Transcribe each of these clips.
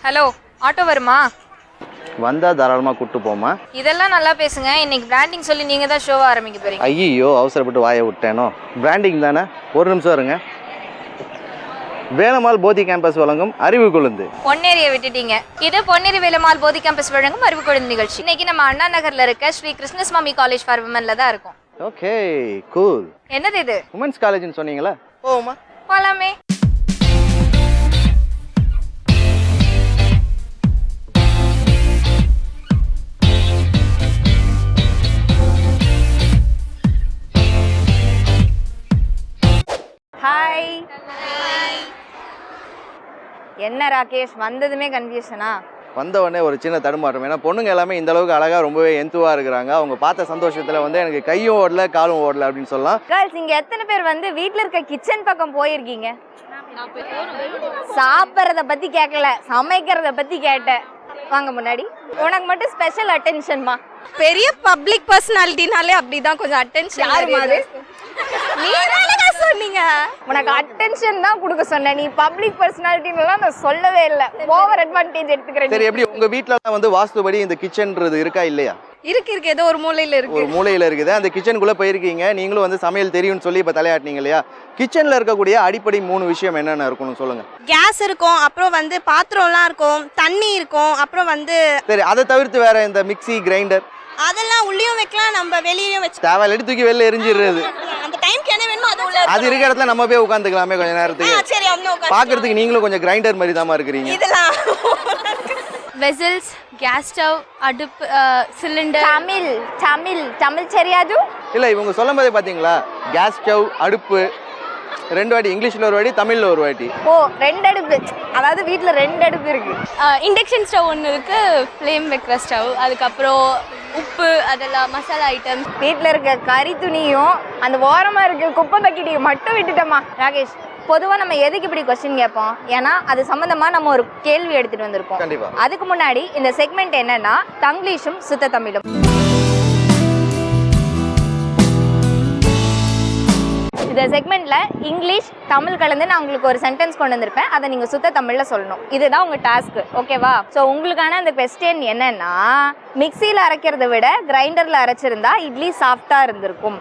Hello, auto வருமா? வந்தா தாராளமா கூட்டு போமா. இதெல்லாம் நல்லா பேசுங்க. இன்னைக்கு பிராண்டிங் சொல்லி நீங்க தான் ஷோவை ஆரம்பிக்க போறீங்க. ஐயோ, அவசரப்பட்டு வாயை விட்டேனோ. பிராண்டிங் தானே, ஒரு நிமிஷம் இருங்க. வேலம்மாள் போதி கேம்பஸ் வழங்கும் அறிவு கொழுந்து. பொன்னேரியை விட்டுட்டீங்க. இது பொன்னேரி வேலம்மாள் போதி கேம்பஸ் வழங்கும் அறிவு கொழுந்து நிகழ்ச்சி. இன்னைக்கு நம்ம அண்ணா நகர்ல இருக்க ஸ்ரீ கிருஷ்ணசுவாமி காலேஜ் ஃபார் விமன்ல தான் இருக்கோம். Okay, cool. என்னது இது? உமன்ஸ் காலேஜ்னு சொன்னீங்களா? போமா போலாமே. ஹாய். என்ன ராகேஷ், வந்ததுமே கன்ஃபியூஷனா? வந்த உடனே ஒரு சின்ன தடுமாற்றம். ஏன்னா பொண்ணுங்க எல்லாமே இந்த அளவுக்கு அழகா ரொம்பவே எந்துவா இருக்கிறாங்க. அவங்க பார்த்த சந்தோஷத்துல வந்து எனக்கு கையும் ஓடல காலும் ஓடல அப்படின்னு சொல்லலாம். கேர்ள்ஸ், இங்க எத்தனை பேர் வந்து வீட்ல இருக்க கிச்சன் பக்கம் போயிருக்கீங்க? சாப்பிட்றத பத்தி கேட்கல, சமைக்கிறத பத்தி கேட்டேன். வாங்க முன்னாடி. உனக்கு மட்டும் ஸ்பெஷல் அட்டென்ஷன்மா. பெரிய பப்ளிக் பர்சனாலிட்டினாலே அப்படிதான் கொஞ்சம் அட்டென்ஷன். யாருமா அது? நீ தானே சொன்னீங்க. உனக்கு அட்டென்ஷன் தான் கொடுக்க சொன்னேன். நீ பப்ளிக் பர்சனாலிட்டின்னுலாம் நான் சொல்லவே இல்லை. ஓவர் அட்வான்டேஜ் எடுத்துக்கிறேன். சரி, எப்படி உங்க வீட்டுல வந்து வாஸ்துபடி இந்த கிச்சன்ன்றது இருக்கா இல்லையா? இருக்கு ஏதோ ஒரு மூலையில இருக்கு. ஒரு மூலையில இருக்குது. அந்த கிச்சனுக்குள்ள போயிருக்கீங்க, நீங்களும் வந்து சமையல் தெரியும்னு சொல்லி இப்ப தலையாட்டினீங்க இல்லையா? கிச்சன்ல இருக்கக்கூடிய அடிப்படை 3 விஷயம் என்னென்ன இருக்கும்னு சொல்லுங்க. கேஸ் இருக்கும், அப்புறம் வந்து பாத்திரம்லாம் இருக்கும், தண்ணி இருக்கும், அப்புறம் வந்து சரி, அதை தவிர்த்து வேற இந்த மிக்ஸி கிரைண்டர் அதெல்லாம் உள்ளேயும் வைக்கலாம், நம்ம வெளியேயும் வச்சு தேவையில்ல தூக்கி வெளில எரிஞ்சிடுறது. அந்த டைம்க்கு என்ன வேணுமோ அது உள்ள அது இருக்க இடத்துல நம்ம போய் உட்காந்துக்கலாமே கொஞ்ச நேரத்துக்கு. சரி, அம்மா உட்கார்ந்து பாக்குறதுக்கு நீங்களும் கொஞ்சம் கிரைண்டர் மாதிரி தான் இருக்கிறீங்க. இதெல்லாம் வெசல்ஸ், கேஸ் ஸ்டவ், அடுப்பு, சிலிண்டர். தமிழ் தமிழ் தமிழ் சரியாது இல்ல, இவங்க சொல்லும் போதே பாத்தீங்களா, கேஸ் ஸ்டவ், அடுப்பு 2 வாட்டி, இங்கிலீஷ்ல ஒரு வாட்டி, தமிழ்ல ஒரு வாட்டி. ஓ, 2 அடுப்பு. அதாவது வீட்ல 2 அடுப்பு இருக்கு. இண்டக்ஷன் ஸ்டவ் ஒன்று இருக்கு, ஃப்ளேம் வைக்கிற ஸ்டவ், அதுக்கப்புறம் உப்பு, அதெல்லாம் மசாலா ஐட்டம்ஸ். வீட்ல இருக்க கறி துணியும் அந்த ஓரமா இருக்க குப்பை பக்கெட்டையும் மட்டும் விட்டுட்டோமா. ராகேஷ், பொதுவா நம்ம எதுக்கு இப்படி கொஸ்டின் கேட்போம்? ஏன்னா அது சம்பந்தமா நம்ம ஒரு கேள்வி எடுத்துட்டு வந்திருக்கோம். கண்டிப்பா. அதுக்கு முன்னாடி இந்த செக்மெண்ட் என்னன்னா தங்கிலீஷும் சுத்த தமிழும். இந்த செக்மெண்ட்ல இங்கிலீஷ் தமிழ் கலந்து நான் உங்களுக்கு ஒரு சென்டென்ஸ் கொண்டு வந்திருப்பேன். அதை நீங்க சுத்த தமிழ்ல சொல்லணும். இதுதான் உங்க டாஸ்க், ஓகேவா? ஸோ உங்களுக்கான அந்த கொஸ்டின் என்னன்னா, மிக்சியில் அரைக்கிறத விட கிரைண்டர்ல அரைச்சிருந்தா இட்லி சாஃப்டா இருந்திருக்கும்.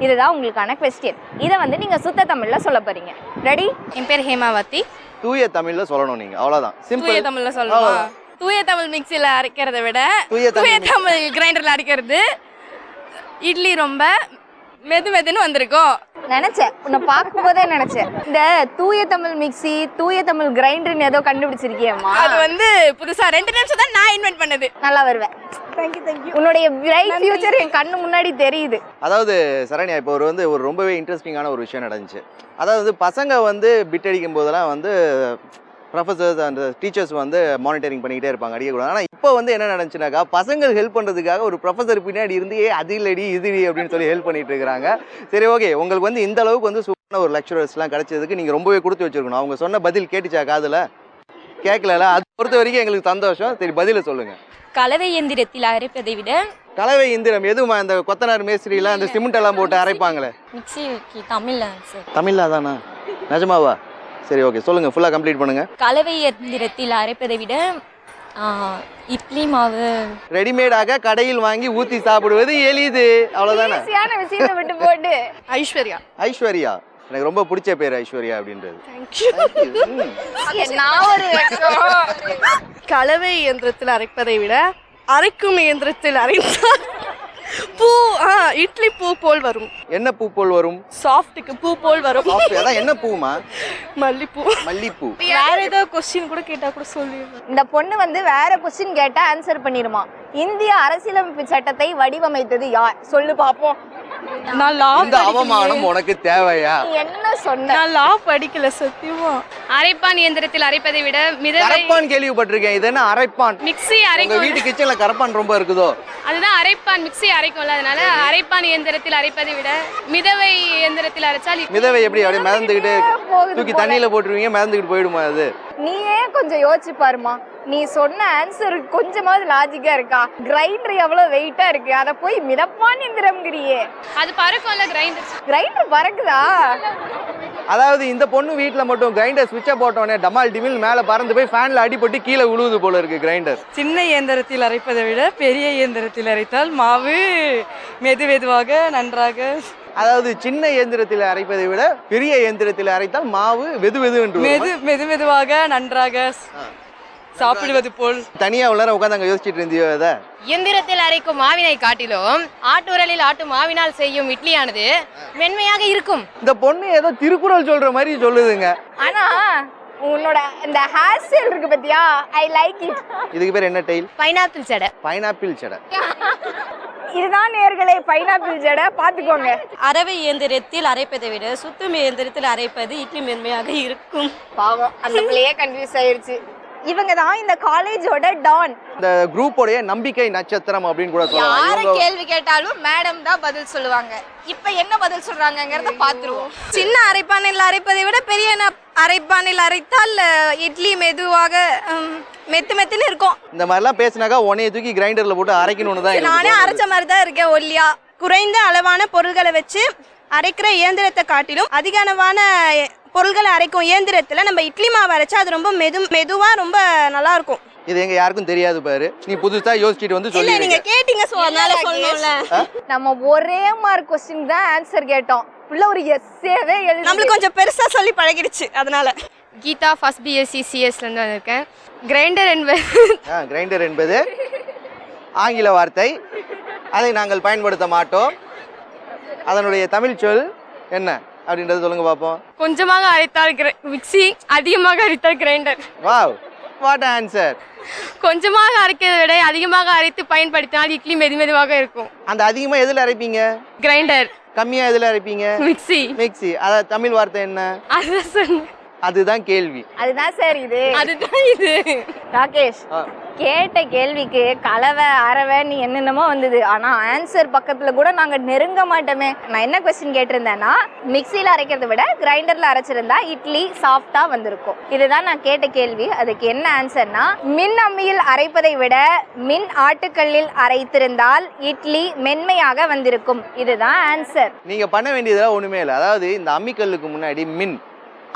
இதுதான் உங்களுக்கான கொஸ்டின். இதை வந்து நீங்க சுத்த தமிழ்ல சொல்ல போறீங்க. ரெடி? என் பேர் ஹேமாவதி. தூய தமிழ்ல சொல்லணும் நீங்க, அவ்வளவுதான். தூய சிம்பிள். தமிழ்ல சொல்லணுமா? தூய தமிழ் மிக்சியில் அரைக்கிறத விட தூய தமிழ் கிரைண்டர்ல அரைக்கிறது இட்லி ரொம்ப மெதுன்னு வந்திருக்கும். நினைச்சேன், உன்னை பார்க்கும் போதே நினைச்சேன். இந்த தூய தமிழ் மிக்சி, தூய தமிழ் கிரைண்டர்னு ஏதோ கண்டுபிடிச்சிருக்கியம்மா. அது வந்து புதுசா 2 நிமிஷம் தான் நான் இன்வென்ட் பண்ணது. நல்லா வருவேன். தேங்க்யூ. உன்னுடைய பிரைட் ஃபியூச்சர் என் கண்ணு முன்னாடி தெரியுது. அதாவது சரண்யா, இப்போ ஒரு ரொம்பவே இன்ட்ரெஸ்டிங்கான ஒரு விஷயம் நடந்துச்சு. அதாவது பசங்க வந்து பிட் அடிக்கும் போதெல்லாம் வந்து ப்ரொஃபஸர்ஸ் அண்ட் டீச்சர்ஸ் வந்து மானிட்டரிங் பண்ணிக்கிட்டே இருப்பாங்க, அடிக்கக்கூடாது. ஆனால் இப்போ வந்து என்ன நடந்துச்சுனாக்கா, பசங்கள் ஹெல்ப் பண்ணுறதுக்காக ஒரு ப்ரொஃபஸர் பின்னாடி இருந்து அது இல்லடி இதுடி அப்படின்னு சொல்லி ஹெல்ப் பண்ணிட்டு இருக்கிறாங்க. சரி, ஓகே, உங்களுக்கு வந்து இந்த அளவுக்கு வந்து சூப்பரான ஒரு லெக்சரர்ஸ்லாம் கிடைச்சதுக்கு நீங்கள் ரொம்பவே கொடுத்து வச்சிருக்கணும். அவங்க சொன்ன பதில் கேட்டுச்சா காதில்? கேட்கல. அது பொறுத்த வரைக்கும் எங்களுக்கு சந்தோஷம். சரி, பதிலை சொல்லுங்கள். கலவை இயந்திரத்தில் அரைப்பதை விட கலவை இயந்திரம் எதுவும் அந்த கொத்தனார் மேஸ்திரியில் அந்த சிமெண்ட் எல்லாம் போட்டு அரைப்பாங்களே, மிக்சி தமிழ்ல சார். தமிழ்ல தானா? நிஜமாவா? சரி, ஓகே, சொல்லுங்க, ஃபுல்லா கம்ப்ளீட் பண்ணுங்க. கலவை இயந்திரத்தில் அரைப்பதை விட இட்லி மாவு ரெடிமேடாக கடையில் வாங்கி ஊத்தி சாப்பிடுவது எளிது. அவ்வளவுதானே? ஈஸியான விஷயத்தை விட்டு போட்டு. ஐஸ்வர்யா. ஐஸ்வர்யா, எனக்கு ரொம்ப பிடிச்ச பேர் ஐஸ்வர்யா அப்படின்றது. நான் ஒரு கலவை இயந்திரத்தில் அரைப்பதை விட அரைக்கும் இயந்திரத்தில் அரைத்தால் பூ இட்லி பூ போல் வரும். என்ன பூ போல் வரும்? சாஃப்ட்டுக்கு பூ போல் வரும். அதான் என்ன பூமா? மல்லிப்பூ. மல்லிப்பூ. வேற ஏதாவது கொஸ்டின் கூட கேட்டா கூட சொல்லிடுவேன். இந்த பொண்ணு வந்து வேற கொஸ்டின் கேட்டா ஆன்சர் பண்ணிருமா. இந்திய அரசியலமைப்பு சட்டத்தை வடிவமைத்தது யார்? சொல்லு பாப்போம். நான் லா இந்த அவமானம் உனக்கு தேவையா? நீ என்ன சொன்ன? நான் லா படிக்கல சத்தியமா. அரைப்பான் இயந்திரத்தில் அரைப்பதை விட கரப்பான் கேள்விப்பட்டிருக்கேன். இது என்ன அரைப்பான்? மிக்சி உங்க அரைக்கும். வீட்டு கிச்சன்ல கரப்பான் ரொம்ப இருக்குதோ? அதுதான் அரைப்பான். மிக்சி அரைக்கும்ல, அதனால அரைப்பான் இயந்திரத்தில் அரைப்பதை விட மிதவை இயந்திரத்தில் அரைச்சால் மிதவை எப்படி அப்படியே மிதந்துக்கிட்டு போகுது தூக்கி தண்ணியில போட்டுருவீங்க, மிதந்துக்கிட்டு போயிடுமா அது? நீயே கொஞ்சம் யோசிச்சு பாருமா. நீ சொன்ன ஆன்சர் கொஞ்சமாவது லாஜிக்கா இருக்கா? கிரைண்டர் எவ்வளவு வெயிட்டா இருக்கு, அத போய் மிதப்பான் எந்திரம்ங்கிறியே. அது பறக்கும்ல கிரைண்டர். கிரைண்டர் பறக்குதா? அதாவது இந்த பொண்ணு வீட்டில் மட்டும் கிரைண்டர் சுவிட்சை போட்டோன்னே டமால் டிமில் மேலே பறந்து போய் ஃபேனில் அடிபட்டு கீழே விழுவுது போல இருக்கு கிரைண்டர். சின்ன இயந்திரத்தில் அரைப்பதை விட பெரிய இயந்திரத்தில் அரைத்தால் மாவு மெதுவாக நன்றாக. அதாவது சின்ன இயந்திரத்தில் அரைப்பதை விட பெரிய இயந்திரத்தில் அரைத்தால் மாவு மெதுவாக நன்றாக சாப்பிடுவது போல். தனியா உள்ளார உட்காந்து அங்க யோசிச்சுட்டு இருந்தியோ அதை? இயந்திரத்தில் அரைக்கும் மாவினை காட்டிலும் ஆட்டுரலில் ஆட்டும் மாவினால் செய்யும் இட்லியானது மென்மையாக இருக்கும். இந்த பொண்ணு ஏதோ திருக்குறள் சொல்ற மாதிரி சொல்லுதுங்க. ஆனா உன்னோட இந்த ஹேர் ஸ்டைல் இருக்கு பத்தியா, ஐ லைக் இட். இதுக்கு பேர் என்ன டெயில்? பைனாப்பிள் சடை. பைனாப்பிள் சடை. இதுதான் நேர்களே பைனாப்பிள் ஜடை, பாத்துக்கோங்க. அரவை இயந்திரத்தில் அரைப்பதை விட சுத்தும் இயந்திரத்தில் அரைப்பது இட்லி மென்மையாக இருக்கும். பாவம், அந்த பிள்ளையே கன்ஃபியூஸ் ஆயிருச்சு. இவங்க தான் இந்த காலேஜோட டான், இந்த குரூப்போடைய நம்பிக்கை நட்சத்திரம் அப்படின்னு கூட சொல்லலாம். யார கேள்வி கேட்டாலும் மேடம் தான் பதில் சொல்லுவாங்க. இப்ப என்ன பதில் சொல்றாங்கங்கறத பாத்துருவோம். சின்ன அரைப்பானையில் அரைப்பதை விட பெரிய அரைப்பானையில் அரைத்தால் இட்லி மெதுவாக மெத்துன்னு இருக்கும். இந்த மாதிரிலாம் பேசினாக்கா உன்னைய தூக்கி கிரைண்டர்ல போட்டு அரைக்கணும்னு தான். நானே அரைச்ச மாதிரி தான் இருக்கேன் ஒல்லியா. குறைந்த அளவான பொருட்களை வச்சு அரைக்கிற இயந்திரத்தை காட்டிலும் அதிக அளவான பொருட்களை அரைக்கும் இயந்திரத்துல நம்ம இட்லி மாவு அரைச்சா அது ரொம்ப மெதுவா ரொம்ப நல்லா இருக்கும். இது எங்க யாருக்கும் தெரியாது பாரு, நீ புதுசா யோசிச்சுட்டு வந்து சொல்லி. நீங்க கேட்டீங்க அதனால சொல்லணும்ல. நம்ம ஒரே மார்க் கொஸ்டின் தான் ஆன்சர் கேட்டோம். உள்ள ஒரு எஸ்ஸேவே எழுதி நம்மளுக்கு கொஞ்சம் பெருசா சொல்லி பழகிடுச்சு. அதனால கீதா ஃபர்ஸ்ட் பிஎஸ்சி சிஎஸ்லேருந்து வந்திருக்கேன். கிரைண்டர் என்பது ஆங்கில வார்த்தை, அதை நாங்கள் பயன்படுத்த மாட்டோம். அதனுடைய தமிழ் சொல் என்ன அப்படின்றது சொல்லுங்க பாப்போம். கொஞ்சமாக அரைத்தால் மிக்ஸி, அதிகமாக அரைத்தால் கிரைண்டர். Wow, what answer. கொஞ்சமாக அரைக்கிறதை விட அதிகமாக அரைத்து பயன்படுத்தினால் இட்லி மெதுவாக இருக்கும். அந்த அதிகமா எதுல அரைப்பீங்க? கிரைண்டர். கம்மியா எதுல அரைப்பீங்க? மிக்ஸி. மிக்ஸி. அத தமிழ் வார்த்தை என்ன? அதுதான் சொன்னேன். அதுதான் கேள்வி. அதுதான் சார் இது. அதுதான் இது. ராகேஷ், கேட்ட கேள்விக்கு கலவை அரவை நீ என்னென்னமோ வந்தது. ஆனா ஆன்சர் பக்கத்துல கூட நாங்க நெருங்க மாட்டோமே. நான் என்ன கொஸ்டின் கேட்டிருந்தேன்னா, மிக்சியில அரைக்கிறத விட கிரைண்டர்ல அரைச்சிருந்தா இட்லி சாஃப்டா வந்திருக்கும். இதுதான் நான் கேட்ட கேள்வி. அதுக்கு என்ன ஆன்சர்னா, மின் அம்மியில் அரைப்பதை விட மின் ஆட்டுக்கல்லில் அரைத்திருந்தால் இட்லி மென்மையாக வந்திருக்கும். இதுதான் ஆன்சர். நீங்க பண்ண வேண்டியதெல்லாம் ஒண்ணுமே இல்லை. அதாவது இந்த அம்மிக்கல்லுக்கு முன்னாடி மின்,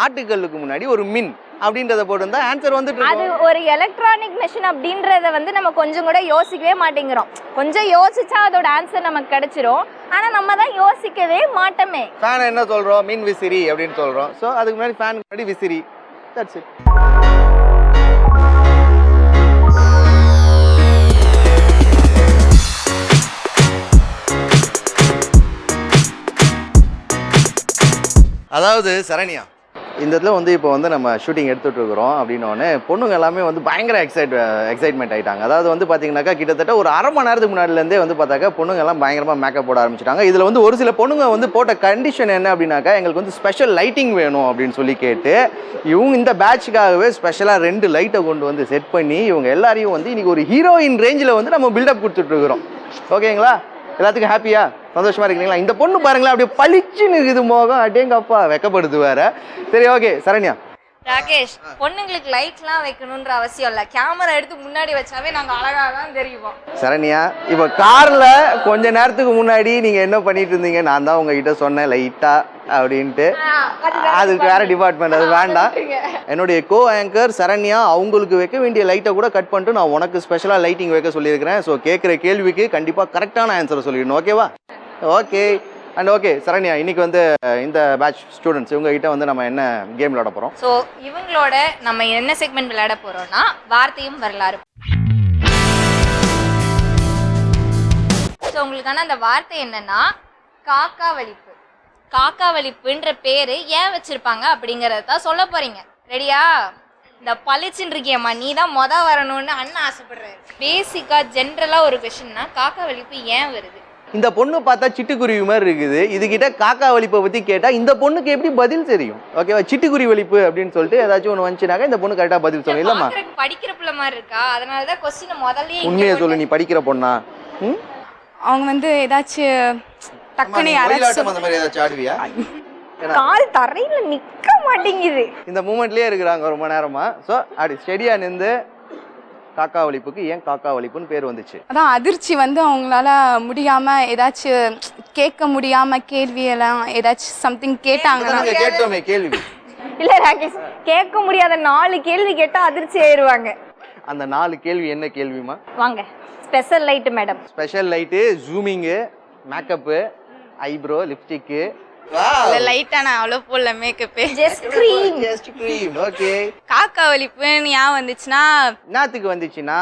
ஆட்டுக்கல்லுக்கு முன்னாடி ஒரு மின் அப்படின்றத போட்டிருந்தா ஆன்சர் வந்துட்டு அது ஒரு எலக்ட்ரானிக் மெஷின் அப்படின்றத வந்து நம்ம கொஞ்சம் கூட யோசிக்கவே மாட்டேங்கிறோம். கொஞ்சம் யோசிச்சா அதோட ஆன்சர் நமக்கு கிடைச்சிரும். ஆனா நம்ம தான் யோசிக்கவே மாட்டோமே. ஃபேன் என்ன சொல்றோம்? மின் விசிறி அப்படின்னு சொல்றோம். ஸோ அதுக்கு முன்னாடி ஃபேன் முன்னாடி விசிறி. That's it. அதாவது சரண்யா, இந்த இடத்துல வந்து இப்போ வந்து நம்ம ஷூட்டிங் எடுத்துகிட்டு இருக்கிறோம் அப்படின்னோடனே பொண்ணுங்க எல்லாமே வந்து பயங்கர எக்ஸைட்மெண்ட் ஆகிட்டாங்க. அதாவது வந்து பார்த்தீங்கன்னாக்கா கிட்டத்தட்ட ஒரு அரை மணி நேரத்துக்கு முன்னாடிலேருந்தே வந்து பார்த்தாக்கா பொண்ணுங்க எல்லாம் பயங்கரமாக மேக்கப் போட ஆரம்பிச்சிட்டாங்க. இதில் வந்து ஒரு சில பொண்ணுங்க வந்து போட்ட கண்டிஷன் என்ன அப்படின்னாக்கா, எங்களுக்கு வந்து ஸ்பெஷல் லைட்டிங் வேணும் அப்படின்னு சொல்லி கேட்டு இவங்க இந்த பேட்சுக்காகவே ஸ்பெஷலாக 2 லைட்டை கொண்டு வந்து செட் பண்ணி இவங்க எல்லாரையும் வந்து இன்றைக்கி ஒரு ஹீரோயின் ரேஞ்சில் வந்து நம்ம பில்டப் கொடுத்துட்ருக்குறோம். ஓகேங்களா? எல்லாத்துக்கும் ஹாப்பியா, சந்தோஷமா இருக்கீங்களா? இந்த பொண்ணு பாருங்களா, அப்படியே பளிச்சுன்னு இருக்குது மோகம். அடேங்கப்பா, வெக்கப்படுது வேற. சரி, ஓகே சரண்யா. ராகேஷ், பொண்ணுங்களுக்கு லைட்லாம் வைக்கணுன்ற அவசியம் இல்லை. கேமரா எடுத்து முன்னாடி வச்சாவே நாங்க அழகா தான் தெரியுவோம். சரண்யா, இப்போ கார்ல கொஞ்ச நேரத்துக்கு முன்னாடி நீங்க என்ன பண்ணிட்டு இருந்தீங்க? நான் தான் உங்ககிட்ட சொன்னேன் லைட்டா அப்படின்ட்டு. அதுக்கு வேற டிபார்ட்மெண்ட், அது வேண்டாம். என்னுடைய கோ ஆங்கர் சரண்யா அவங்களுக்கு வைக்க வேண்டிய லைட்டை கூட கட் பண்ணிட்டு நான் உனக்கு ஸ்பெஷலாக லைட்டிங் வைக்க சொல்லியிருக்கிறேன். ஸோ கேட்குற கேள்விக்கு கண்டிப்பாக கரெக்டான ஆன்சரை சொல்லிடணும். ஓகேவா? ஓகே. அண்ட் ஓகே சரண்யா, இன்னைக்கு வந்து இந்த பேட்ச் ஸ்டூடெண்ட்ஸ் இவங்ககிட்ட வந்து நம்ம என்ன கேம் விளையாட போகிறோம்? ஸோ இவங்களோட நம்ம என்ன செக்மெண்ட் விளையாட போகிறோம்னா, வார்த்தையும் வரலாறு. ஸோ உங்களுக்கான அந்த வார்த்தை என்னன்னா, காக்கா வலிப்பு. காக்கா வலிப்புன்ற பேர் ஏன் வச்சுருப்பாங்க அப்படிங்கிறத தான் சொல்ல போகிறீங்க. ரெடியா? இந்த பளிச்சுன்னு இருக்கியம்மா, நீ தான் வரணும்னு அண்ணன் ஆசைப்படுறாரு. பேசிக்காக ஜென்ரலாக ஒரு கொஷின்னா, காக்கா வலிப்பு ஏன் வருது? இந்த பொண்ணு பார்த்தா சிட்டுக்குருவி மாதிரி இருக்குது. இதுகிட்ட காக்கா வலிப்பை பற்றி கேட்டால் இந்த பொண்ணுக்கு எப்படி பதில் தெரியும்? ஓகேவா? சிட்டுக்குருவி வலிப்பு அப்படின்னு சொல்லிட்டு ஏதாச்சும் ஒன்று வந்துச்சுனாக்கா இந்த பொண்ணு கரெக்டாக பதில் சொல்லும். இல்லைம்மா, படிக்கிற பிள்ளை மாதிரி இருக்கா, அதனால தான் கொஸ்டின் முதல்ல உண்மையை சொல்லு. நீ படிக்கிற பொண்ணா? அவங்க வந்து ஏதாச்சும் டக்குனு அந்த மாதிரி ஏதாச்சும் ஆடுவியா? கால் தரையில நிக்க மாட்டேங்குது. இந்த மூமெண்ட்லயே இருக்கிறாங்க ரொம்ப நேரமா. ஸோ அப்படி ஸ்டெடியா நின்று காக்கா வலிப்புக்கு ஏன் காக்கா வலிப்புன்னு பேர் வந்துச்சு? அதான் அதிர்ச்சி வந்து அவங்களால முடியாம ஏதாச்சும் கேட்க முடியாம கேள்வியெல்லாம் ஏதாச்சும் சம்திங் கேட்டாங்கன்னா நாங்க கேட்டோமே கேள்வி. இல்ல ராகேஷ், கேட்க முடியாத 4 கேள்வி கேட்டா அதிர்ச்சி ஆயிருவாங்க. அந்த 4 கேள்வி என்ன கேள்விமா? வாங்க. Special light madam. Special light, zooming, makeup, eyebrow, lipstick. லைட்டான அவ்வளோ போடல makeup. Just cream. Just cream. Okay. காக்கா வலிப்புன்னு ஏன் வந்துச்சுன்னா நாத்துக்கு வந்துச்சுன்னா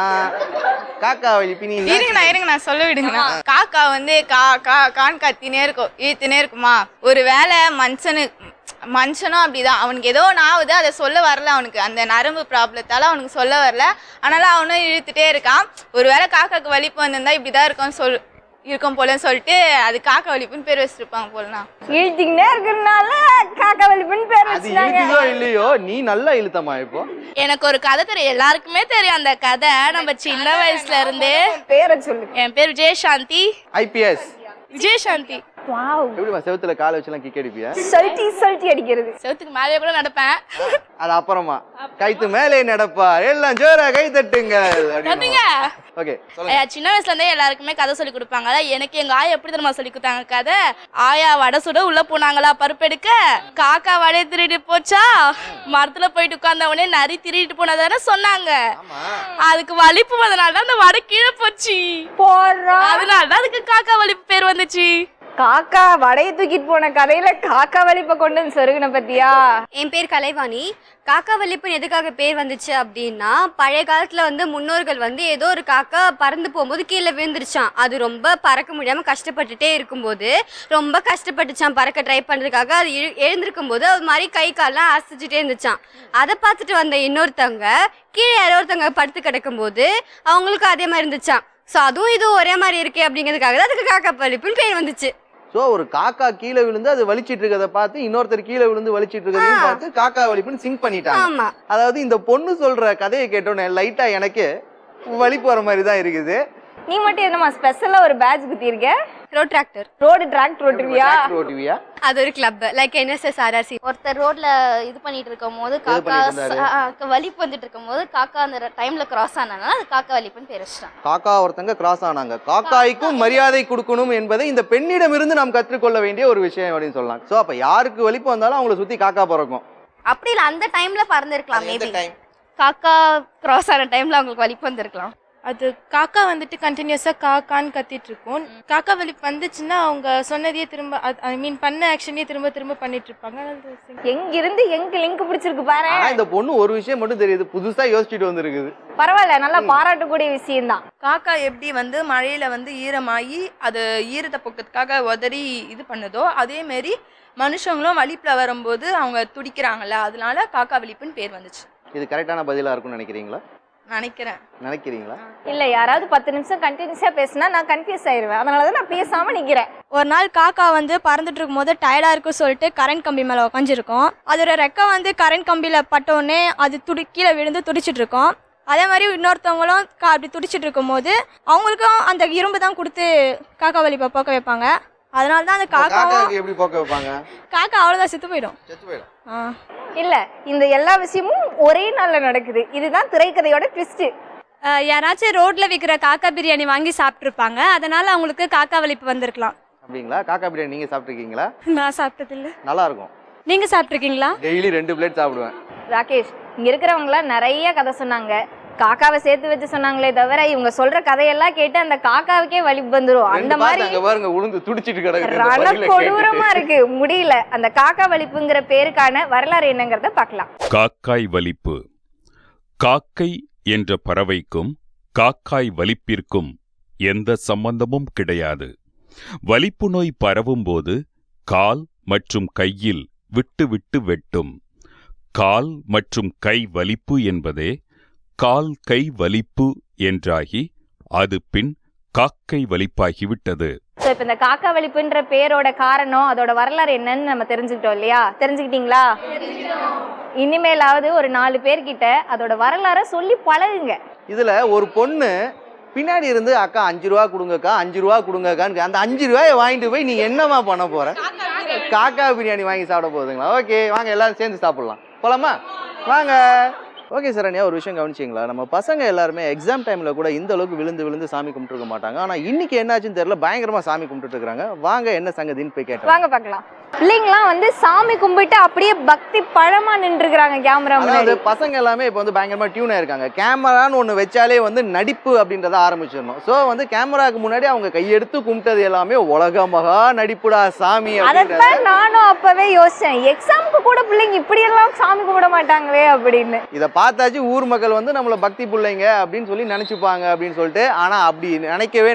காக்கா வலிப்பு நீ இருங்க நான் சொல்ல விடுங்கண்ணா. காக்கா வந்து கான் கத்தினே இருக்கும், ஈத்துனே இருக்குமா. ஒரு வேளை மனுஷனும் அப்படிதான், அவனுக்கு ஏதோ ஆகுது, அதை சொல்ல வரல, அவனுக்கு அந்த நரம்பு ப்ராப்ளத்தால அவனுக்கு சொல்ல வரல, அதனால அவனும் இழுத்துட்டே இருக்கான். ஒரு வேளை காக்காக்கு வலிப்பு வந்திருந்தா இப்படிதான் இருக்கும் போலன்னு சொல்லிட்டு அது காக்கா வலிப்புன்னு பேர் வச்சிருப்பாங்க போலனா. இழுத்திங்கனே இருக்கறனால காக்கா வலிப்புன்னு பேர் அது வச்சாங்க. இழுத்துதோ இல்லையோ நீ நல்லா இழுத்தமா இப்போ. எனக்கு ஒரு கதை தெரியும், எல்லாருக்குமே தெரியும் அந்த கதை. நம்ம சின்ன வயசுல இருந்தே. பேரை சொல்லு. என் பேர் விஜயசாந்தி. ஐபிஎஸ் விஜயசாந்தி. வாவ். எப்படிமா செவுத்துல காலை வச்சுலாம் கிக் அடிப்பியா? சல்ட்டி அடிக்கிறது. செவுத்துக்கு மேலே கூட நடப்பேன். அது அப்புறமா கைத்து மேலே நடப்பா எல்லாம் ஜோரா கை தட்டுங்க. ஓகே சொல்லுங்க. சின்ன வயசுல இருந்தே எல்லாருக்குமே கதை சொல்லி கொடுப்பாங்க. அதான் எனக்கு எங்க ஆயா எப்படி தெரியுமா சொல்லி கொடுத்தாங்க கதை. ஆயா வடை சுட உள்ள போனாங்களா பருப்பெடுக்க, காக்கா வடையை திருடி போச்சா, மரத்துல போயிட்டு உட்கார்ந்த உடனே நரி திருடிட்டு போனதானே சொன்னாங்க. அதுக்கு வலிப்பு வந்தனாலதான் அந்த வடை கீழே போச்சு. அதனாலதான் அதுக்கு காக்கா வலிப்பு பேர் வந்துச்சு. காக்கா வடையை தூக்கிட்டு போன கதையில காக்கா வலிப்பை கொண்டு வந்து சொருகுன பத்தியா? என் பேர் கலைவாணி. காக்கா வலிப்புன்னு எதுக்காக பேர் வந்துச்சு அப்படின்னா, பழைய காலத்துல வந்து முன்னோர்கள் வந்து ஏதோ ஒரு காக்கா பறந்து போகும்போது கீழே விழுந்துருச்சான். அது ரொம்ப பறக்க முடியாம கஷ்டப்பட்டுட்டே இருக்கும்போது ரொம்ப கஷ்டப்பட்டுச்சான் பறக்க ட்ரை பண்றதுக்காக. அது எழுந்திருக்கும் போது அது மாதிரி கை கால்லாம் அசைச்சிட்டே இருந்துச்சான். அதை பார்த்துட்டு வந்த இன்னொருத்தவங்க கீழே யாரோ ஒருத்தவங்க படுத்து கிடக்கும் போது அவங்களுக்கு அதே மாதிரி இருந்துச்சான். ஸோ அதுவும் இதுவும் ஒரே மாதிரி இருக்கே அப்படிங்கிறதுக்காக தான் அதுக்கு காக்கா வலிப்புன்னு பேர் வந்துச்சு. ஸோ ஒரு காக்கா கீழே விழுந்து அது வலிச்சிட்டு இருக்கதை பார்த்து இன்னொருத்தர் கீழே விழுந்து வலிச்சிட்டு இருக்கதையும் பார்த்து காக்கா வலிப்புன்னு சிங்க் பண்ணிட்டாங்க. அதாவது இந்த பொண்ணு சொல்ற கதையை கேட்டோன்னே லைட்டா எனக்கு வலிப்பு வர மாதிரி தான் இருக்குது. நீ மட்டும் என்னமா ஸ்பெஷலா ஒரு பேட்ச் குத்தி இருக்க? Road tractor. ரோடு டிராக்டர் ஓட்டுவியா? அது ஒரு கிளப் லைக் NSS RRC. ஒருத்தர் ரோட்ல இது பண்ணிட்டு இருக்கும் போது காக்கா வலிப்பு வந்துட்டு இருக்கும் போது காக்கா அந்த டைம்ல கிராஸ் ஆனாங்க, அது காக்கா வலிப்புன்னு பேர் வச்சிட்டாங்க. காக்கா ஒருத்தங்க கிராஸ் ஆனாங்க. காக்காய்க்கும் மரியாதை கொடுக்கணும் என்பதை இந்த பெண்ணிடமிருந்து நாம் கற்றுக்கொள்ள வேண்டிய ஒரு விஷயம் அப்படின்னு சொல்லலாம். ஸோ அப்ப யாருக்கு வலிப்பு வந்தாலும் அவங்கள சுத்தி காக்கா பறக்கும். அப்படி இல்லை, அந்த டைம்ல பறந்துருக்கலாம். மேபி காக்கா கிராஸ் ஆன டைம்ல அவங்களுக்கு வலிப்பு வந்திருக்கலாம். அது காக்கா வந்துட்டு கண்டினியூஸாக காக்கான்னு கத்திட்டு இருக்கும். காக்கா வலிப்பு வந்துச்சுன்னா அவங்க சொன்னதையே திரும்ப பண்ண ஆக்ஷனையே திரும்ப பண்ணிட்டு இருப்பாங்க. எங்கிருந்து எங்க லிங்க் பிடிச்சிருக்கு பாரு. இந்த பொண்ணு ஒரு விஷயம் மட்டும் தெரியுது, புதுசா யோசிச்சுட்டு வந்திருக்குது. பரவாயில்ல, நல்லா பாராட்டக்கூடிய விஷயம் தான். காக்கா எப்படி வந்து மழையில வந்து ஈரமாகி அது ஈரத்தை போக்கிறதுக்காக உதறி இது பண்ணுதோ, அதே மாதிரி மனுஷங்களும் வலிப்புல வரும்போது அவங்க துடிக்கிறாங்கல்ல, அதனால காக்கா வலிப்புன்னு பேர் வந்துச்சு. இது கரெக்டான பதிலா இருக்கும்னு நினைக்கிறீங்களா? நினைக்கிறீங்களா? இல்ல, யாராவது 10 நிமிஷம் கண்டினியூஸா பேசினா நான் கன்ஃபியூஸ் ஆயிருவேன். அதனாலதான் நான் பேசாம நிக்கிறேன். ஒரு நாள் காக்கா வந்து பறந்துட்டு இருக்கும் போது டயர்டா இருக்கும் சொல்லிட்டு கரண்ட் கம்பி மேல உட்காந்துருக்கும். அதோட ரெக்கை வந்து கரண்ட் கம்பியில பட்டோடனே அது கீழே விழுந்து துடிச்சிட்டு இருக்கும். அதே மாதிரி இன்னொருத்தவங்களும் அப்படி துடிச்சிட்டு இருக்கும் போது அவங்களுக்கும் அந்த இரும்பு தான் கொடுத்து காக்கா வலிப்பை போக்க வைப்பாங்க. அதனால தான் அந்த காக்கா எப்படி போக்க வைப்பாங்க? காக்கா அவ்வளவுதான் செத்து போயிடும். இல்ல, இந்த எல்லா விஷயமும் ஒரே நாள்ல நடக்குது. இதுதான் திரைக்கதையோட ட்விஸ்ட். யாராச்சும் ரோட்ல விற்கிற காக்கா பிரியாணி வாங்கி சாப்பிட்டுருப்பாங்க, அதனால அவங்களுக்கு காக்கா வலிப்பு வந்திருக்கலாம். அப்படிங்களா? காக்கா பிரியாணி நீங்க சாப்பிட்டுருக்கீங்களா? நான் சாப்பிட்டது இல்ல. நல்லா இருக்கும். நீங்க சாப்பிட்டுருக்கீங்களா? டெய்லி 2 பிளேட் சாப்பிடுவேன். ராகேஷ், இங்க இருக்கிறவங்களாம் நிறைய கதை சொன்னாங்க. காக்காவை சேர்த்து வச்சு சொன்னாங்களே தவிர இவங்க சொல்ற கதையெல்லாம் கேட்டு அந்த காக்காவுக்கே வலிப்பு வந்துரும். அந்த மாதிரி பாருங்க உளுந்து துடிச்சிட்டு கிடக்கு. ரணக்கொடூரமா இருக்கு, முடியல. அந்த காக்கா வலிப்புங்கிற பேருக்கான வரலாறு என்னங்கறத பார்க்கலாம். காக்காய் வலிப்பு. காக்கை என்ற பறவைக்கும் காக்காய் வலிப்பிற்கும் எந்த சம்பந்தமும் கிடையாது. வலிப்பு நோய் பரவும் போது கால் மற்றும் கையில் விட்டு விட்டு வெட்டும். கால் மற்றும் கை வலிப்பு என்பதே கால் கை வலிப்பு என்றாகி அது பின் காக்கை வலிப்பாகிவிட்டது. இப்ப இந்த காக்கா வலிப்புன்ற பேரோட காரணம், அதோட வரலாறு என்னன்னு நம்ம தெரிஞ்சுக்கிட்டோம் இல்லையா? தெரிஞ்சுக்கிட்டீங்களா? இனிமேலாவது ஒரு 4 பேர்கிட்ட அதோட வரலாற சொல்லி பழகுங்க. இதுல ஒரு பொண்ணு பின்னாடி இருந்து அக்கா 5 ரூபா கொடுங்கக்கா, 5 ரூபா கொடுங்கக்கான்னு அந்த 5 ரூபாயை வாங்கிட்டு போய் நீ என்னமா பண்ண போற? காக்கா பிரியாணி வாங்கி சாப்பிட போகுதுங்களா? ஓகே, வாங்க எல்லாரும் சேர்ந்து சாப்பிடலாம். போலாமா? வாங்க. ஓகே சரண்யா, ஒரு விஷயம் கவனிச்சிங்களா, நம்ம பசங்க எல்லாருமே எக்ஸாம் டைமில் கூட இந்த அளவுக்கு விழுந்து சாமி கும்பிட்டுருக்க மாட்டாங்க. ஆனால் இன்னைக்கு என்னாச்சுன்னு தெரியல, பயங்கரமாக சாமி கும்பிட்டுட்டு இருக்காங்க. வாங்க என்ன சங்கதின்னு போய் கேட்டோம். வாங்க பார்க்கலாம். பிள்ளைங்களாம் வந்து சாமி கும்பிட்டு அப்படியே பக்தி பழமா நின்றுருக்காங்க கேமரா முன்னாடி. பசங்க எல்லாமே இப்போ வந்து பயங்கரமாக டியூன் ஆயிருக்காங்க. கேமரான்னு ஒன்று வச்சாலே வந்து நடிப்பு அப்படின்றத ஆரம்பிச்சிடணும். ஸோ வந்து கேமராக்கு முன்னாடி அவங்க கையெடுத்து கும்பிட்டது எல்லாமே உலக மகா நடிப்புடா சாமி. அதைத்தான் நானும் அப்பவே யோசிச்சேன், எக்ஸாமுக்கு கூட பிள்ளைங்க இப்படியெல்லாம் சாமி கும்பிட மாட்டாங்களே அப்படின்னு. இதை பார்த்தாச்சு ஊர் மக்கள் வந்து நம்மளை பக்தி பிள்ளைங்க அப்படின்னு சொல்லி நினைச்சுப்பாங்க அப்படின்னு சொல்லிட்டு. ஆனால் அப்படி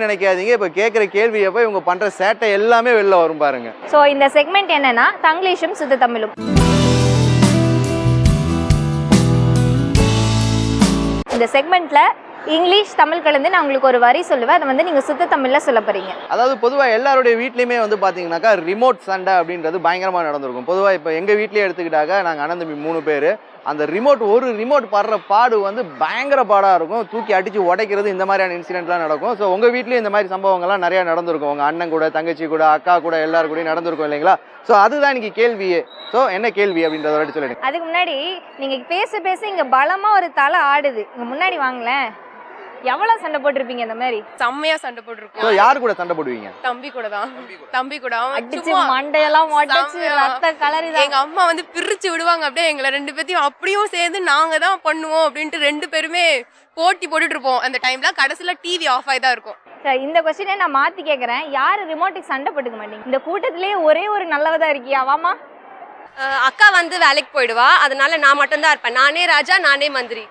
நினைக்காதீங்க. இப்போ கேட்குற கேள்வியப்போ இவங்க பண்ணுற சேட்டை எல்லாமே வெளில வரும் பாருங்க. ஸோ இந்த செக்மெண்ட் என்னன்னா தங்கிலீஷும் சுத்த தமிழும். இந்த செக்மெண்ட்ல இங்கிலீஷ் தமிழ் கலந்து நான் உங்களுக்கு ஒரு வரி சொல்லுவேன், அதை வந்து நீங்க சுத்த தமிழ்ல சொல்ல போறீங்க. அதாவது பொதுவாக எல்லாருடைய வீட்லையுமே வந்து பார்த்தீங்கன்னாக்கா ரிமோட் சண்டை அப்படின்றது பயங்கரமாக நடந்திருக்கும். பொதுவாக இப்போ எங்கள் வீட்லேயே எடுத்துக்கிட்டாக்க நாங்கள் அண்ணன் தம்பி 3 பேர். அந்த ஒரு ரிமோட் படுற பாடு வந்து பயங்கர பாடாக இருக்கும். தூக்கி அடித்து உடைக்கிறது இந்த மாதிரியான இன்சிடென்ட்லாம் நடக்கும். ஸோ உங்கள் வீட்லேயும் இந்த மாதிரி சம்பவங்கள்லாம் நிறையா நடந்திருக்கும். உங்கள் அண்ணன் கூட, தங்கச்சி கூட, அக்கா கூட, எல்லாரும் கூட நடந்திருக்கும் இல்லைங்களா? ஸோ அதுதான் இன்னைக்கு கேள்வியே. ஸோ என்ன கேள்வி அப்படின்றத வரைக்கும் சொல்லிடுங்க. அதுக்கு முன்னாடி நீங்க பேச இங்க பலமா ஒரு தலை ஆடுது. இங்க முன்னாடி வாங்களேன். எவ்வளவு சண்டை போட்டிருப்பீங்க இந்த மாதிரி? செம்மையா சண்டை போட்டிருக்கோம். யாரு கூட சண்டை போடுவீங்க? தம்பி கூட தான். தம்பி கூட அடிச்சு மண்டையெல்லாம் உடைச்சு ரத்த கலரி. எங்க அம்மா வந்து பிரிச்சு விடுவாங்க, அப்படியே எங்களை 2 பேத்தையும் அப்படியும் சேர்ந்து நாங்க தான் பண்ணுவோம் அப்படின்ட்டு 2 பேருமே போட்டி போட்டுட்டு இருப்போம். அந்த டைம்ல கடைசியில டிவி ஆஃப் ஆகி தான் இருக்கும். சரி, இந்த கொஸ்டினை நான் மாத்தி கேக்குறேன். யாரு ரிமோட்டுக்கு சண்டை போட்டுக்க மாட்டீங்க? இந்த கூட்டத்திலேயே ஒரே ஒரு நல்லவதா இருக்கியா? வாமா. அக்கா வந்து வேலைக்கு போயிடுவா, அதனால நான் மட்டும் தான் இருப்பேன். நானே ராஜா, நானே மந்திரி.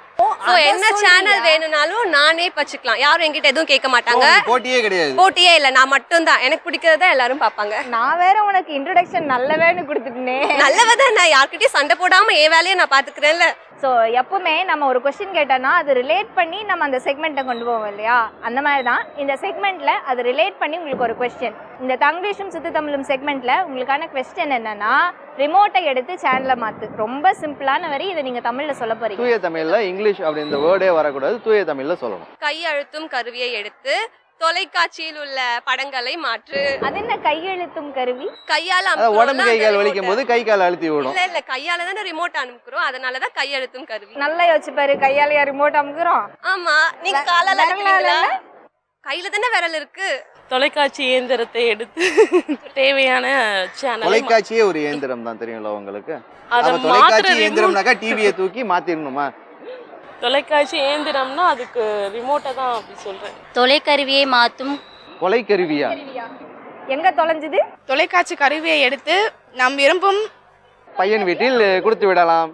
சோ என்ன சேனல் வேணும்னாலும் நானே பச்சுக்கலாம். யாரும் என்கிட்ட எதுவும் கேட்க மாட்டாங்க. போட்டியே கிடையாது. போட்டியே இல்ல, நான் மட்டும் தான். எனக்கு பிடிக்கிறத எல்லாரும் பாப்பாங்க. நான் வேற உனக்கு இன்ட்ரோடக்ஷன் நல்லவேன்னு கொடுத்துட்டேனே. நல்லவதான், நான் யார்கிட்டயும் சண்டை போடாம என் வேலையை நான் பாத்துக்கிறேன்ல. ஸோ எப்பவுமே நம்ம ஒரு கொஸ்டின் கேட்டோம்னா அது ரிலேட் பண்ணி நம்ம அந்த செக்மெண்ட்டை கொண்டு போவோம் இல்லையா? அந்த மாதிரி தான் இந்த செக்மெண்ட்ல அது ரிலேட் பண்ணி உங்களுக்கு ஒரு கொஸ்டின். இந்த தங்கிலீஷும் சுத்த தமிழும் செக்மெண்ட்ல உங்களுக்கான கொஸ்டின் என்னன்னா, ரிமோட்டை எடுத்து சேனலை மாத்து. ரொம்ப சிம்பிளான வரி. இதை நீங்க தமிழ்ல சொல்ல போறீங்க. தூய தமிழ்ல, இங்கிலீஷ் அப்படி இந்த வேர்டே வரக்கூடாது, தூய தமிழ்ல சொல்லணும். கை அழுத்தும் கருவியை எடுத்து தொலைக்காட்சியில் உள்ள படங்களை மாற்று. அது என்ன கையெழுத்தும் கருவி? கையால உடம்பு கை கால் வலிக்கும் போது கை கால் அழுத்தி விடும். இல்ல கையால தானே ரிமோட் அனுப்புறோம், அதனாலதான் கை அழுத்தும் கருவி. நல்லா யோசிச்சு பாரு, கையால ரிமோட் அமுக்குறோம். ஆமா, நீங்க காலால அனுப்புறீங்களா? கையில தானே விரல் இருக்கு. தொலைக்காட்சி இயந்திரத்தை எடுத்து தேவையான சேனல். தொலைக்காட்சியே ஒரு இயந்திரம் தான், தெரியும்ல உங்களுக்கு? தொலைக்காட்சி இயந்திரம்னாக்கா டிவியை தூக்கி மாத்திரணுமா? தொலைக்காட்சி இயந்திரம்னா அதுக்கு ரிமோட்டை தான் அப்படி சொல்றேன். தொலைக்கருவியை மாற்றும் கொலைக்கருவியா? எங்க தொலைஞ்சது? தொலைக்காட்சி கருவியை எடுத்து நாம் விரும்பும் பையன் வீட்டில் கொடுத்து விடலாம்.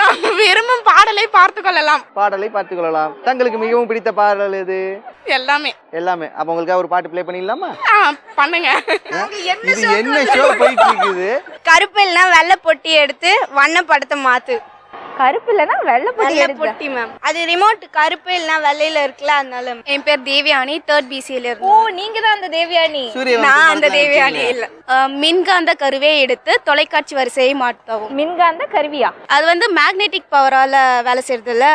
நாம் விரும்பும் பாடலை பார்த்து கொள்ளலாம். பாடலை பார்த்துக் கொள்ளலாம். தங்களுக்கு மிகவும் பிடித்த பாடல் எது? எல்லாமே. அப்ப உங்களுக்கு ஒரு பாட்டு ப்ளே பண்ணிடலாமா? பண்ணுங்க. இது என்ன ஷோ போயிட்டு இருக்குது? கருப்பு இல்லைன்னா வெள்ளை பொட்டி எடுத்து வண்ண படத்தை மாத்து. கருப்பு இல்லைன்னா வெள்ளை பொட்டி மேம். அது ரிமோட் கருப்பு இல்லைன்னா வெள்ளையில இருக்குல்ல, அதனால. என் பேர் தேவியானி, 3rd BCல இருக்கு. ஓ, நீங்க தான் அந்த தேவியானி? நான் அந்த தேவியானி இல்ல. மின்காந்த கருவியை எடுத்து தொலைக்காட்சி வரிசையை மாற்றவும். மின்காந்த கருவியா? அது வந்து மேக்னெட்டிக் பவரால வேலை செய்யறதுல.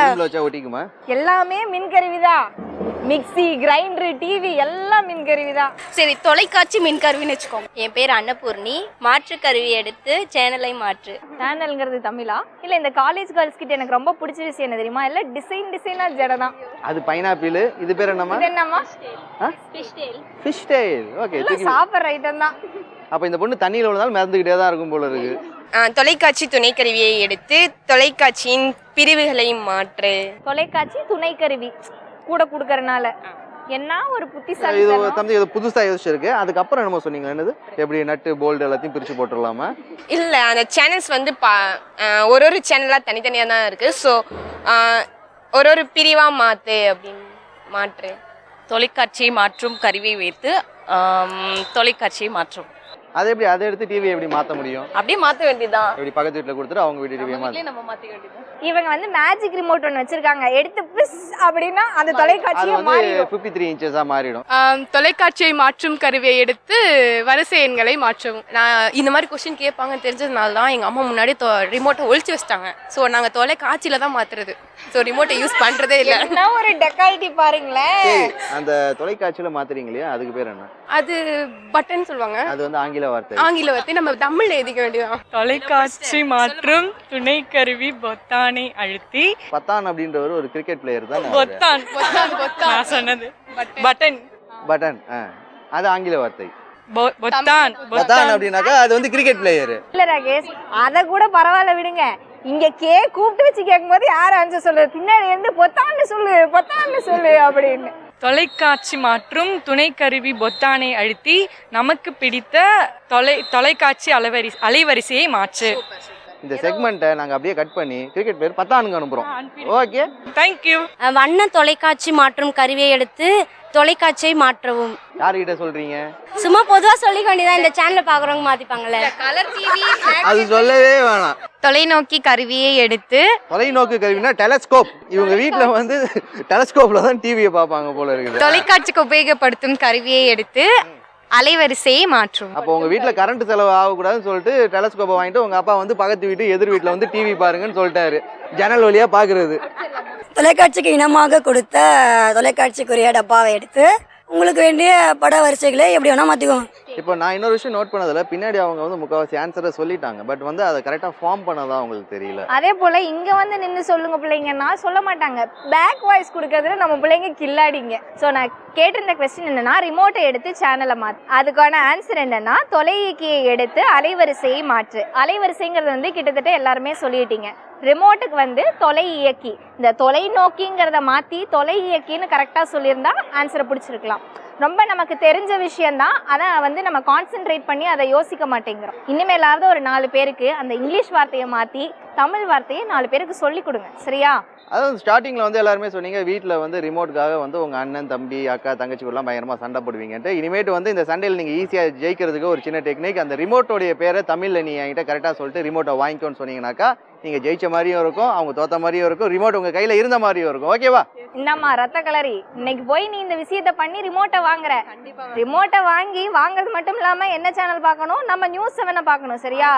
ஒட்டிக்குமா? எல்லாமே மின்கருவிதான். மிக்ஸி, கிரைண்டர், டிவி எல்லாம் மின்கருவிதான். சரி, தொலைக்காட்சி மின்கருவின்னு வச்சுக்கோங்க. என் பேர் அன்னபூர்ணி. மாற்று கருவி எடுத்து சேனலை மாற்று. சேனல்ங்கிறது தமிழா? இல்ல இந்த காலேஜ் கேர்ள்ஸ் கிட்ட எனக்கு ரொம்ப பிடிச்ச விஷயம் என்ன தெரியுமா? இல்ல டிசைனா ஜடதான். அது பைனாப்பிள். இது பேர் என்னமா? இது என்னமா? Fish tail. ஓகே, சாப்பிடுற ஐட்டம் தான். அப்ப இந்த பொண்ணு தண்ணியில விழுந்தாலும் மிதந்துகிட்டே தான் இருக்கும் போல இருக்கு. தொலைக்காட்சி துணைக்கருவியை எடுத்து தொலைக்காட்சியின் பிரிவுகளை மாற்று. தொலைக்காட்சி துணை கருவி கூட கொடுக்கறனால என்ன ஒரு புத்திசாலி. இது தம்பி இது புதுசா யோசிச்சிருக்கு. அதுக்கப்புறம் என்னமோ சொன்னீங்க, என்னது? எப்படி நட்டு போல்டு எல்லாத்தையும் பிரிச்சு போட்டுடலாமா? இல்லை, அந்த சேனல்ஸ் வந்து ஒரு சேனலாக தனித்தனியாக தான் இருக்குது. ஸோ ஒரு பிரிவாக மாற்று அப்படின்னு மாற்று. தொலைக்காட்சியை மாற்றும் கருவியை வைத்து தொலைக்காட்சியை மாற்றும். அது எப்படி? அதை எடுத்து டிவி எப்படி மாற்ற முடியும்? அப்படியே மாற்ற வேண்டியதான். எப்படி பக்கத்து வீட்டில் கொடுத்துட்டு அவங்க வீட்டு டிவியை மாற்றி நம்ம மாற்றிக்க வேண்டியதான். இவங்க வந்து மேஜிக் ரிமோட் ஒன்று வச்சிருக்காங்க. எடுத்து பிஸ் அப்படின்னா அந்த தொலைக்காட்சியை மாறிடும். 53 இன்ச்சஸா மாறிடும். தொலைக்காட்சியை மாற்றும் கருவியை எடுத்து வரிசை எண்களை மாற்றவும். நான் இந்த மாதிரி கொஸ்டின் கேட்பாங்கன்னு தெரிஞ்சதுனால தான் எங்கள் அம்மா முன்னாடி ரிமோட்டை ஒழிச்சு வச்சிட்டாங்க. ஸோ நாங்கள் தொலைக்காட்சியில் தான் மாற்றுறது. ஸோ ரிமோட்டை யூஸ் பண்ணுறதே இல்லை. என்ன ஒரு டெக்காலிட்டி பாருங்களேன். அந்த தொலைக்காட்சியில் மாத்துறீங்க இல்லையா, அதுக்கு பேர் என்ன? அது பட்டன் சொல்லுவாங்க. அது வந்து ஆங்கில வார்த்தை. ஆங்கில வார்த்தை நம்ம தமிழ்ல எழுதிக்க வேண்டியதான். தொலைக்காட்சி மாற்றும் துணை கருவி பொத்தான். பொத்தானை அழுத்தி. பத்தான் அப்படின்றவர் ஒரு கிரிக்கெட் பிளேயர் தான். பொத்தான் நான் சொன்னது பட்டன். பட்டன் அது ஆங்கில வார்த்தை. பொத்தான் பத்தான் அப்படின்னாக்கா அது வந்து கிரிக்கெட் பிளேயர். இல்ல ராகேஷ், அத கூட பரவாயில்ல விடுங்க. இங்க கூப்பிட்டு வச்சு கேட்கும்போது யார் ஆன்சர் சொல்லுது? பின்னாடி இருந்து பொத்தான்னு சொல்லு அப்படின்னு. தொலைக்காட்சி மாற்றும் துணை கருவி பொத்தானை அழுத்தி நமக்கு பிடித்த தொலைக்காட்சி அலைவரிசையை மாற்று. இந்த செக்மெண்ட்டை நாங்கள் அப்படியே கட் பண்ணி கிரிக்கெட் பிளேயர் பத்தானுக்கு அனுப்புகிறோம். Okay, thank you. வண்ண தொலைக்காட்சி மாற்றும் கருவியை எடுத்து தொலைக்காட்சியை மாற்றவும். யார்கிட்ட சொல்றீங்க? சும்மா பொதுவா சொல்லிக்க வேண்டியதான், இந்த சேனலை பாக்குறவங்க மாத்திப்பாங்கல்ல. கலர் டிவி அது சொல்லவே வேணாம். தொலைநோக்கி கருவியை எடுத்து. தொலைநோக்கு கருவினா டெலஸ்கோப். இவங்க வீட்டுல வந்து டெலஸ்கோப்ல தான் டிவியை பார்ப்பாங்க போல இருக்குது. தொலைக்காட்சிக்கு உபயோகப்படுத்தும் கருவியை எடுத்து அலைவரிசையை மாற்றும். அப்போ உங்க வீட்டுல கரண்ட் செலவு ஆகக்கூடாதுன்னு சொல்லிட்டு டெலஸ்கோப்பை வாங்கிட்டு உங்க அப்பா வந்து பக்கத்து வீட்டு எதிர் வீட்டுல வந்து டிவி பாருங்கன்னு சொல்லிட்டாரு. ஜன்னல் வழியா பாக்குறது. தொலைக்காட்சிக்கு இனமாக கொடுத்த தொலைக்காட்சிக்குரிய டப்பாவை எடுத்து உங்களுக்கு வேண்டிய பட வரிசைகளை எப்படி வேணா மாற்றிக்குவோம். இப்போ நான் இன்னொரு விஷயம் நோட் பண்ணதில்ல, பின்னாடி அவங்க வந்து முக்கால்வாசி ஆன்சரை சொல்லிட்டாங்க. பட் வந்து அதை கரெக்டாக ஃபார்ம் பண்ணதான் அவங்களுக்கு தெரியல. அதே போல இங்க வந்து நின்று சொல்லுங்க பிள்ளைங்கன்னா சொல்ல மாட்டாங்க. பேக் வாய்ஸ் கொடுக்கறதுல நம்ம பிள்ளைங்க கில்லாடிங்க. ஸோ நான் கேட்டிருந்த கொஸ்டின் என்னன்னா, ரிமோட்டை எடுத்து சேனலை மாற்று. அதுக்கான ஆன்சர் என்னன்னா, தொலையியக்கியை எடுத்து அலைவரிசையை மாற்று. அலைவரிசைங்கிறது வந்து கிட்டத்தட்ட எல்லாருமே சொல்லிட்டீங்க. ரிமோட்டுக்கு வந்து தொலை இயக்கி. இந்த தொலைநோக்கிங்கிறத மாற்றி தொலை இயக்கின்னு கரெக்டாக சொல்லியிருந்தா ஆன்சரை பிடிச்சிருக்கலாம். ரொம்ப நமக்கு தெரிஞ்ச விஷயந்தான், அதை வந்து நம்ம கான்சென்ட்ரேட் பண்ணி அதை யோசிக்க மாட்டேங்கிறோம். இனிமேலாவது ஒரு 4 பேருக்கு அந்த இங்கிலீஷ் வார்த்தையை மாற்றி தமிழ் வார்த்தையை 4 பேருக்கு சொல்லி கொடுங்க, சரியா? அதாவது ஸ்டார்டிங்கில் வந்து எல்லாருமே சொன்னீங்க வீட்டில் வந்து ரிமோட்டுக்காக வந்து உங்கள் அண்ணன் தம்பி அக்கா தங்கச்சிக்குலாம் பயங்கரமாக சண்டை போடுவீங்கன்ட்டு. இனிமேட்டு வந்து இந்த சண்டையில் நீங்கள் ஈஸியாக ஜெயிக்கிறதுக்கு ஒரு சின்ன டெக்னிக். அந்த ரிமோட்டோடைய பேரை தமிழில் நீ என்கிட்ட கரெக்டாக சொல்லிட்டு ரிமோட்டை வாங்கிக்கோன்னு சொன்னீங்கன்னாக்கா நீங்கள் ஜெயிச்ச மாதிரியும் இருக்கும், அவங்க தோத்த மாதிரியும் இருக்கும், ரிமோட் உங்கள் கையில் இருந்த மாதிரியும் இருக்கும். ஓகேவா? இந்தம்மா ரத்த கலரி, இன்னைக்கு போய் நீ இந்த விஷயத்தை பண்ணி ரிமோட்டை வாங்குற. ரிமோட்டை வாங்குறது மட்டும் இல்லாமல் என்ன சேனல் பார்க்கணும்? நம்ம நியூஸ் 7 பார்க்கணும், சரியா?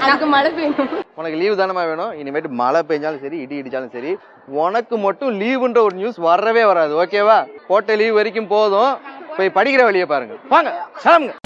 எனக்கு மழை பெய்யும். உனக்கு லீவு தானமா வேணும். இனிமேட்டு மழை பெஞ்சாலும் சரி இடி இடிச்சாலும் சரி உனக்கு மட்டும் லீவுன்ற ஒரு நியூஸ் வரவே வராது. ஓகேவா? போட்ட லீவ் வரைக்கும் போதும். போய் படிக்கிற வழியை பாருங்க. வாங்க, கிளம்புங்க.